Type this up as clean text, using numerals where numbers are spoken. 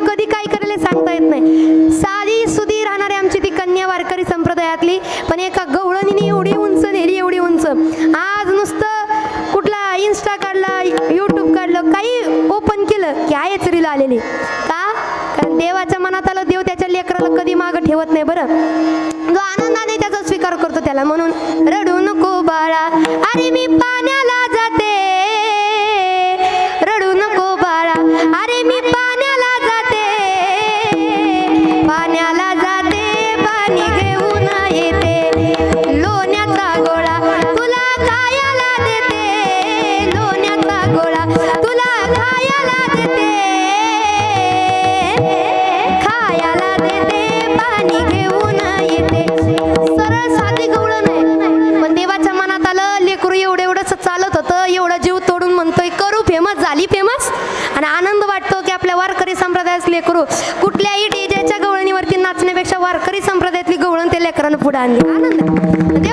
कधी काय करेल हे सांगता येत नाही. साधी सुधी राहणारी आमची ती कन्या वारकरी संप्रदायातली, पण एका गवळणीने एवढी उंच नेली, एवढी उंच. आज नुसतं कुठला इन्स्टा काढला, यूट्यूब काढलं, काही ओपन केलं की आहेच रील आलेली. का? कारण देवाच्या मनात आलं, देव त्याच्या लेकराला कधी मागं ठेवत नाही. बरं, जो आनंदाने त्याचा स्वीकार करतो त्याला. म्हणून रडू नको बाळा, अरे मी पाण्याला जाते, रडू नको बाळा, अरे मी पाण्याला जाते, पाण्याला जाते, पाणी घेऊन येते, लोण्याचा गोळा तुला खायला देते, लोण्याचा गोळा तुला खायला देते, खायला देते, पाणी घेऊन येते. सरळ साधी गवळण आहे, पण देवाच्या मनात आलं, लेकरू एवढं एवढंच चालत होतं, एवढा जीव तोडून म्हणतोय करू फेमस, झाली फेमस. आणि आनंद वाटतो की आपल्या वारकरी संप्रदायातले लेकरू कुठल्याही डीजेच्या गवळणीवरती नाचण्यापेक्षा वारकरी संप्रदायातली गवळण ते लेकरांना पुढे आणली. आनंद.